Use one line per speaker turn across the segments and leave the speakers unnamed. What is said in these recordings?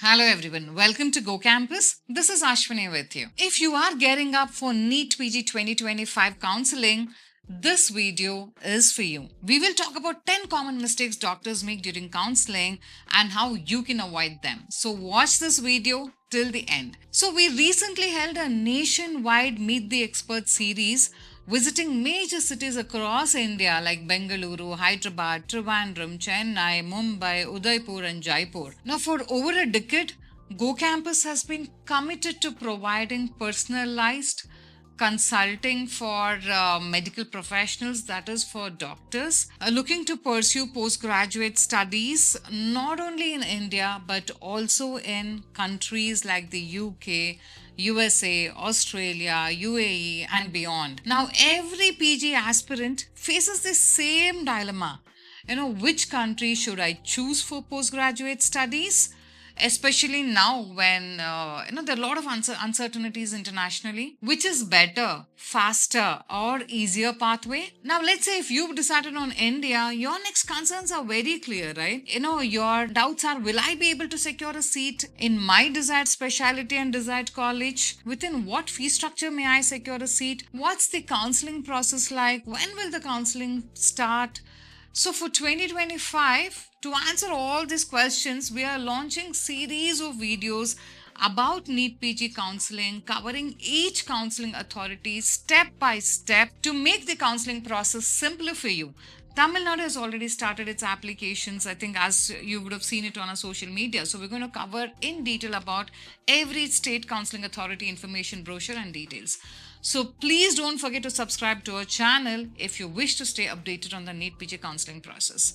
Hello everyone, welcome to GooCampus. This is Ashwini with you. If you are gearing up for NEET PG 2025 counseling, this video is for you. We will talk about 10 common mistakes doctors make during counseling and how you can avoid them. So watch this video till the end. So we recently held a nationwide Meet the Expert series visiting major cities across India like Bengaluru, Hyderabad, Trivandrum, Chennai, Mumbai, Udaipur and Jaipur. Now for over a decade, GooCampus has been committed to providing personalized consulting for medical professionals, that is for doctors looking to pursue postgraduate studies not only in India but also in countries like the UK, USA, Australia, UAE and beyond. Now every PG aspirant faces the same dilemma. Which country should I choose for postgraduate studies? Especially now when there are a lot of uncertainties internationally. Which is better, faster or easier pathway? Now let's say if you've decided on India, your next concerns are very clear, right? Your doubts are, will I be able to secure a seat in my desired specialty and desired college? Within what fee structure may I secure a seat? What's the counseling process like? When will the counseling start? So for 2025, to answer all these questions, we are launching series of videos about NEET PG counseling, covering each counseling authority step by step to make the counseling process simpler for you. Tamil Nadu has already started its applications, I think, as you would have seen it on our social media. So we're going to cover in detail about every state counseling authority information brochure and details. So please don't forget to subscribe to our channel if you wish to stay updated on the NEET PG counseling process.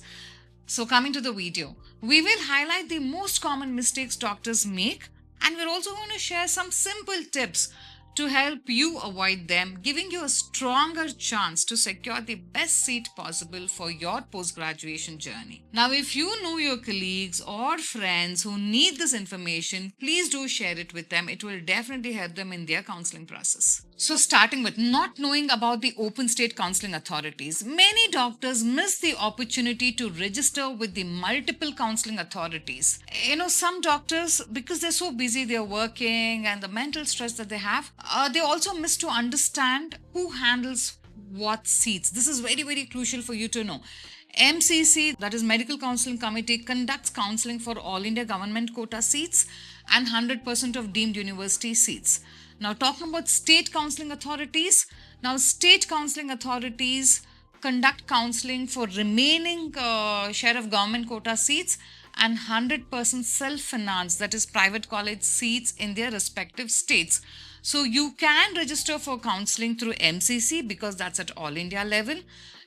So coming to the video, we will highlight the most common mistakes doctors make, and we're also going to share some simple tips to help you avoid them, giving you a stronger chance to secure the best seat possible for your post-graduation journey. Now, if you know your colleagues or friends who need this information, please do share it with them. It will definitely help them in their counseling process. So starting with not knowing about the open state counseling authorities, many doctors miss the opportunity to register with the multiple counseling authorities. Some doctors, because they're so busy, they're working and the mental stress that they have, they also miss to understand who handles what seats. This is very, very crucial for you to know. MCC, that is Medical Counseling Committee, conducts counseling for all India government quota seats and 100% of deemed university seats. Now talking about state counseling authorities, state counseling authorities conduct counseling for remaining share of government quota seats and 100% self-finance, that is private college seats in their respective states. So you can register for counseling through MCC because that's at all India level.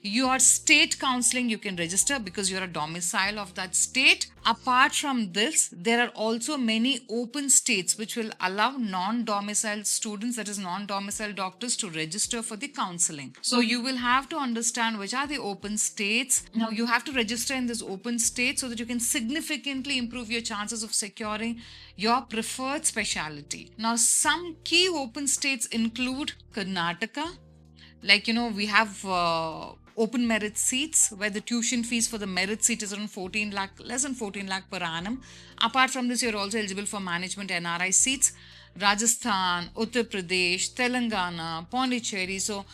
Your state counseling you can register because you're a domicile of that state. Apart from this, there are also many open states which will allow non-domicile students, that is non-domicile doctors, to register for the counseling. So you will have to understand which are the open states. Now you have to register in this open state so that you can significantly improve your chances of securing your preferred specialty. Now some key open states include Karnataka. We have open merit seats where the tuition fees for the merit seat is around 14 lakh, less than 14 lakh per annum. Apart from this, you're also eligible for management NRI seats. Rajasthan, Uttar Pradesh, Telangana, Pondicherry. So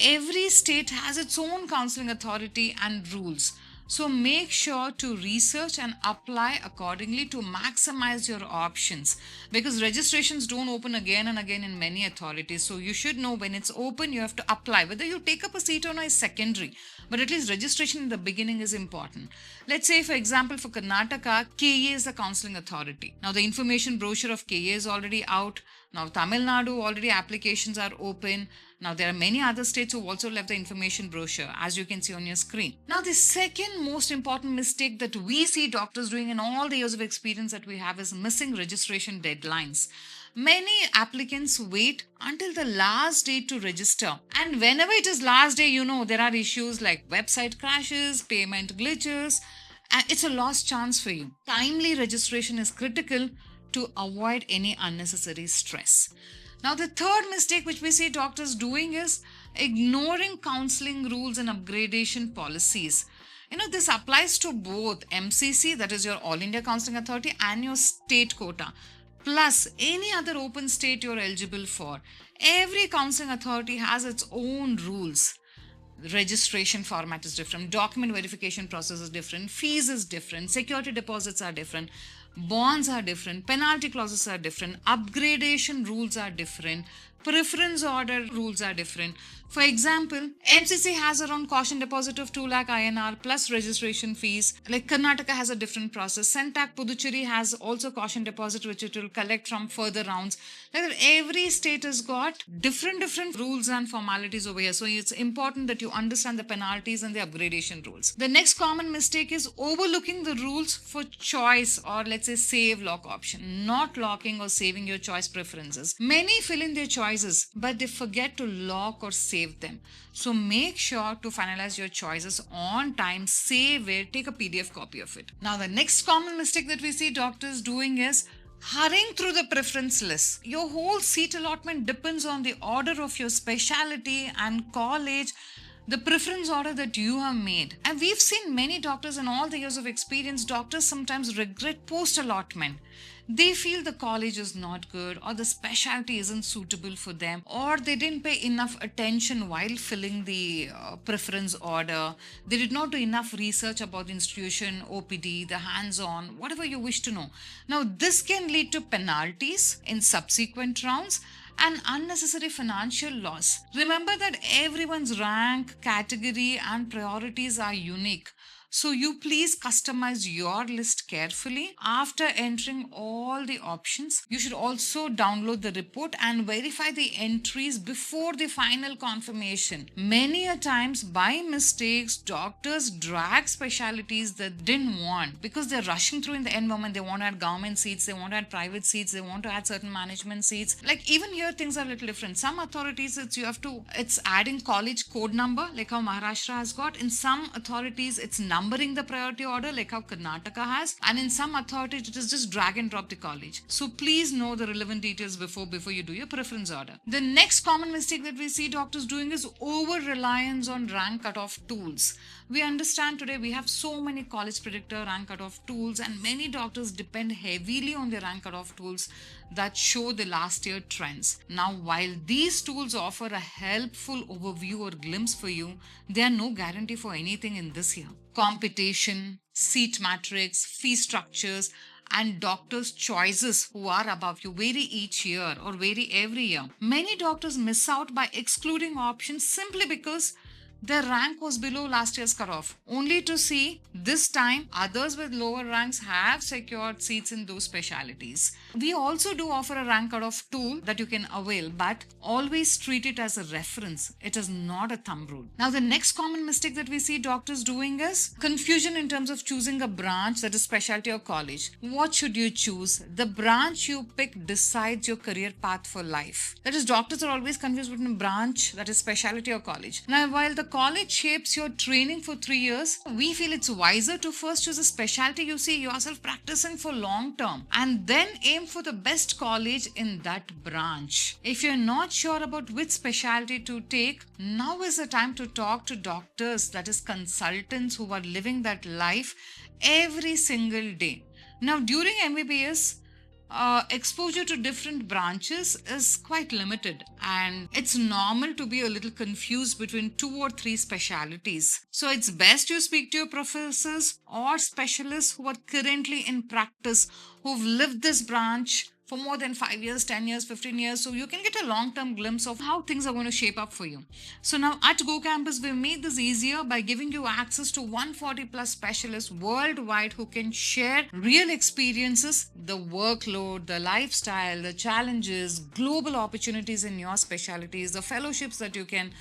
every state has its own counseling authority and rules. So make sure to research and apply accordingly to maximize your options, because registrations don't open again and again in many authorities. So you should know when it's open, you have to apply. Whether you take up a seat or not is secondary, but at least registration in the beginning is important. Let's say, for example, for Karnataka, KA is the counseling authority. Now the information brochure of KA is already out. Now Tamil Nadu, already applications are open. Now there are many other states who also left the information brochure, as you can see on your screen. Now the second most important mistake that we see doctors doing in all the years of experience that we have is missing registration deadlines. Many applicants wait until the last date to register. And whenever it is last day, there are issues like website crashes, payment glitches, and it's a lost chance for you. Timely registration is critical to avoid any unnecessary stress. Now, the third mistake which we see doctors doing is ignoring counseling rules and upgradation policies. This applies to both MCC, that is your All India Counselling Authority, and your state quota, plus any other open state you're eligible for. Every counselling authority has its own rules. Registration format is different, document verification process is different, fees is different, security deposits are different, bonds are different, penalty clauses are different, upgradation rules are different, preference order rules are different. For example, MCC has around caution deposit of 2 lakh INR plus registration fees. Like Karnataka has a different process. Centak Puducherry has also caution deposit which it will collect from further rounds. Like that, every state has got different rules and formalities over here. So it's important that you understand the penalties and the upgradation rules. The next common mistake is overlooking the rules for choice, or let's say save lock option, not locking or saving your choice preferences. Many fill in their choices, but they forget to lock or save them. So make sure to finalize your choices on time, save it, take a PDF copy of it. Now the next common mistake that we see doctors doing is hurrying through the preference list. Your whole seat allotment depends on the order of your specialty and college, the preference order that you have made. And we've seen many doctors in all the years of experience, doctors sometimes regret post-allotment. They feel the college is not good, or the specialty isn't suitable for them, or they didn't pay enough attention while filling the preference order. They did not do enough research about the institution, OPD, the hands-on, whatever you wish to know. Now, this can lead to penalties in subsequent rounds and unnecessary financial loss. Remember that everyone's rank, category, and priorities are unique. So you please customize your list carefully. After entering all the options, you should also download the report and verify the entries before the final confirmation. Many a times, by mistakes, doctors drag specialties that didn't want because they're rushing through in the end moment. They want to add government seats, they want to add private seats, they want to add certain management seats. Like even here, things are a little different. Some authorities, it's adding college code number, like how Maharashtra has got. In some authorities, it's numbering the priority order, like how Karnataka has, and in some authorities it is just drag and drop the college. So please know the relevant details before you do your preference order. The next common mistake that we see doctors doing is over reliance on rank cutoff tools. We understand today we have so many college predictor rank cutoff tools, and many doctors depend heavily on the rank cutoff tools that show the last year trends. Now, while these tools offer a helpful overview or glimpse for you, they are no guarantee for anything in this year. Computation, seat matrix, fee structures, and doctors' choices who are above you vary each year or vary every year. Many doctors miss out by excluding options simply because their rank was below last year's cutoff, only to see this time others with lower ranks have secured seats in those specialities. We also do offer a rank cutoff tool that you can avail, but always treat it as a reference. It is not a thumb rule. Now, the next common mistake that we see doctors doing is confusion in terms of choosing a branch, that is specialty or college. What should you choose? The branch you pick decides your career path for life. That is, doctors are always confused between a branch, that is specialty or college. Now, while the college shapes your training for 3 years, we feel it's wiser to first choose a specialty you see yourself practicing for long term, and then aim for the best college in that branch. If you're not sure about which specialty to take, now is the time to talk to doctors, that is consultants who are living that life every single day. Now, during MBBS, exposure to different branches is quite limited, and it's normal to be a little confused between 2 or 3 specialities. So it's best you speak to your professors or specialists who are currently in practice, who've lived this branch for more than 5 years, 10 years, 15 years, so you can get a long-term glimpse of how things are going to shape up for you. So now at GooCampus, we've made this easier by giving you access to 140 plus specialists worldwide who can share real experiences, the workload, the lifestyle, the challenges, global opportunities in your specialties, the fellowships that you can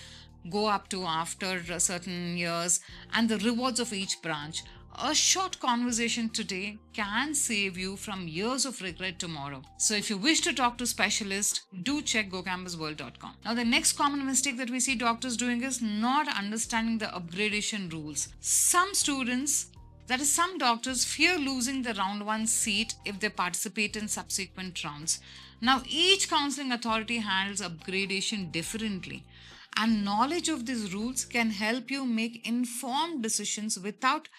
go up to after certain years, and the rewards of each branch. A short conversation today can save you from years of regret tomorrow. So if you wish to talk to specialists, do check GooCampusWorld.com. Now, the next common mistake that we see doctors doing is not understanding the upgradation rules. Some doctors fear losing the round 1 seat if they participate in subsequent rounds. Now, each counseling authority handles upgradation differently, And knowledge of these rules can help you make informed decisions without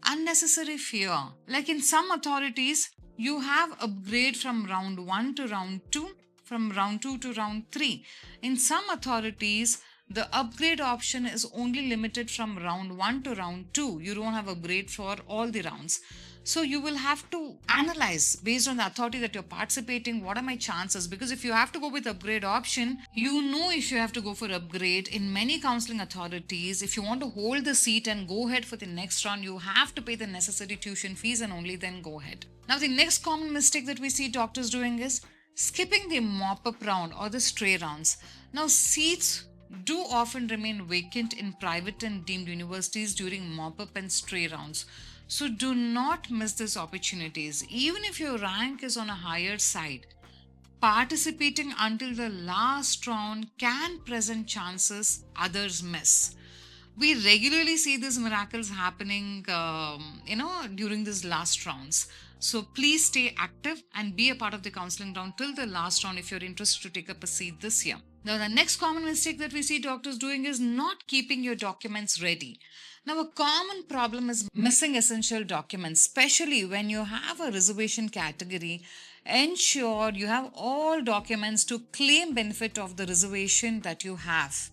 unnecessary fear. Like in some authorities, you have upgrade from round 1 to round 2, from round 2 to round 3. In some authorities, the upgrade option is only limited from round 1 to round 2. You don't have upgrade for all the rounds. So you will have to analyze based on the authority that you're participating, what are my chances? Because if you have to go with upgrade option, you know if you have to go for upgrade in many counseling authorities, if you want to hold the seat and go ahead for the next round, you have to pay the necessary tuition fees and only then go ahead. Now the next common mistake that we see doctors doing is skipping the mop-up round or the stray rounds. Now seats do often remain vacant in private and deemed universities during mop-up and stray rounds. So do not miss these opportunities. Even if your rank is on a higher side, participating until the last round can present chances others miss. We regularly see these miracles happening, during these last rounds. So please stay active and be a part of the counseling round till the last round if you're interested to take up a seat this year. Now, the next common mistake that we see doctors doing is not keeping your documents ready. Now, a common problem is missing essential documents, especially when you have a reservation category. Ensure you have all documents to claim benefit of the reservation that you have.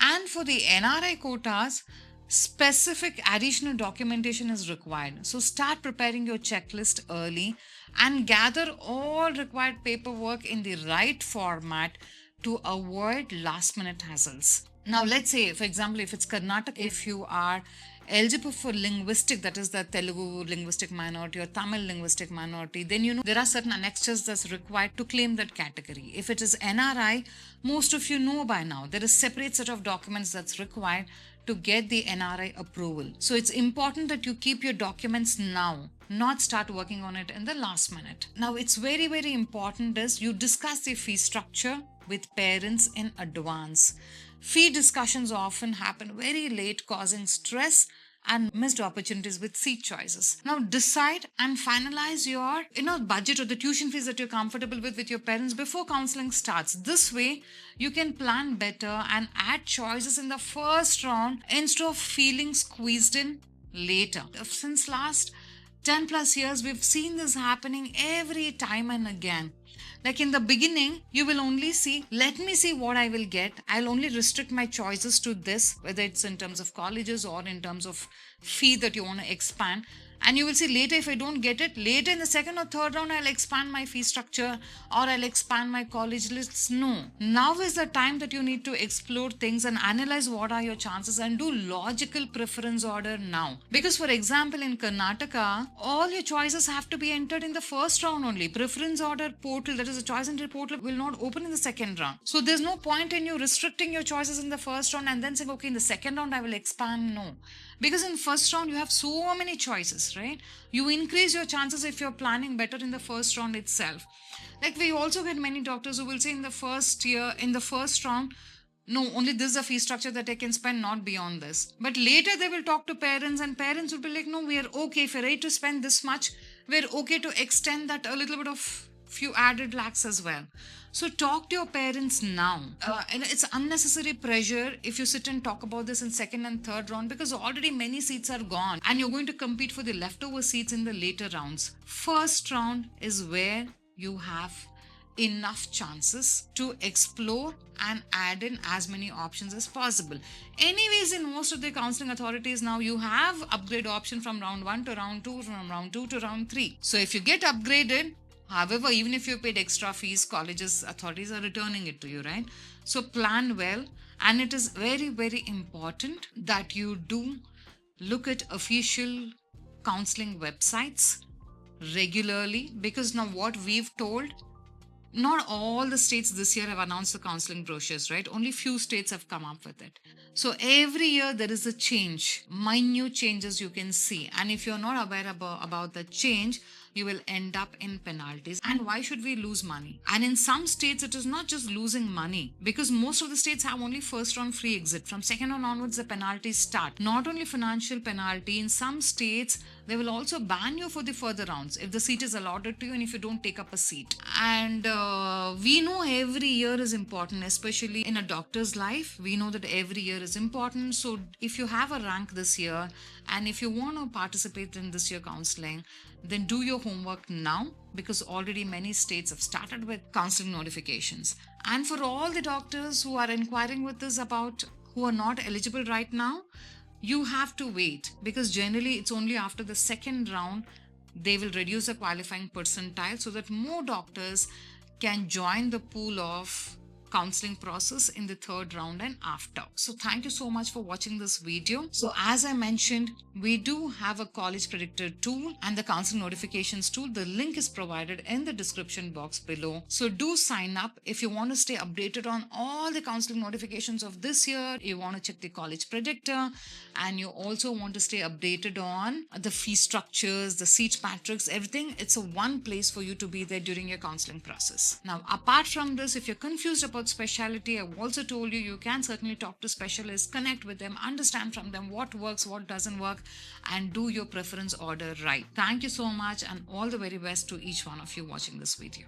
And for the NRI quotas, specific additional documentation is required. So start preparing your checklist early and gather all required paperwork in the right format to avoid last minute hassles. Now let's say, for example, if it's Karnataka, if you are eligible for linguistic, that is the Telugu linguistic minority or Tamil linguistic minority, then there are certain annexures that's required to claim that category. If it is NRI, most of you know by now, there is separate set of documents that's required to get the NRI approval. So it's important that you keep your documents now, not start working on it in the last minute. Now it's very, very important is you discuss the fee structure with parents in advance. Fee discussions often happen very late, causing stress and missed opportunities with seat choices. Now decide and finalize your budget or the tuition fees that you're comfortable with your parents before counseling starts. This way you can plan better and add choices in the first round instead of feeling squeezed in later. Since last 10 plus years, we've seen this happening every time and again. Like in the beginning, you will only see, let me see what I will get. I'll only restrict my choices to this, whether it's in terms of colleges or in terms of fee that you want to expand. And you will see later, if I don't get it, later in the second or third round, I'll expand my fee structure or I'll expand my college lists. No. Now is the time that you need to explore things and analyze what are your chances and do logical preference order now. Because for example, in Karnataka, all your choices have to be entered in the first round only. Preference order portal, that is a choice entry portal, will not open in the second round. So there's no point in you restricting your choices in the first round and then saying, okay, in the second round, I will expand. No. Because in first round, you have so many choices, right? You increase your chances if you're planning better in the first round itself. Like we also get many doctors who will say in the first round, no, only this is a fee structure that I can spend, not beyond this. But later they will talk to parents and parents will be like, no, we are okay. If you're ready to spend this much, we're okay to extend that a little bit of few added lakhs as well. So talk to your parents now. And it's unnecessary pressure if you sit and talk about this in second and third round because already many seats are gone and you're going to compete for the leftover seats in the later rounds. First round is where you have enough chances to explore and add in as many options as possible. Anyways, in most of the counseling authorities now, you have upgrade option from round 1 to round 2, from round 2 to round 3. So if you get upgraded, however, even if you paid extra fees, colleges, authorities are returning it to you, right? So plan well. And it is very, very important that you do look at official counseling websites regularly, because now what we've told, not all the states this year have announced the counseling brochures, right? Only few states have come up with it. So every year there is a change, minute changes you can see. And if you're not aware about the change, you will end up in penalties. And why should we lose money? And in some states, it is not just losing money, because most of the states have only first round free exit. From second round onwards, the penalties start. Not only financial penalty, in some states, They will also ban you for the further rounds if the seat is allotted to you and if you don't take up a seat. And we know every year is important, especially in a doctor's life. We know that every year is important. So if you have a rank this year and if you want to participate in this year counseling, then do your homework now, because already many states have started with counseling notifications. And for all the doctors who are inquiring with us about who are not eligible right now, you have to wait, because generally it's only after the second round they will reduce the qualifying percentile so that more doctors can join the pool of counseling process in the third round and after. So thank you so much for watching this video. So as I mentioned, we do have a college predictor tool and the counseling notifications tool. The link is provided in the description box below. So do sign up if you want to stay updated on all the counseling notifications of this year. You want to check the college predictor, and you also want to stay updated on the fee structures, the seat matrix, everything. It's a one place for you to be there during your counseling process. Now, apart from this, if you're confused about specialty, I've also told you can certainly talk to specialists, connect with them, understand from them what works, what doesn't work, and do your preference order right. Thank you so much, and all the very best to each one of you watching this video.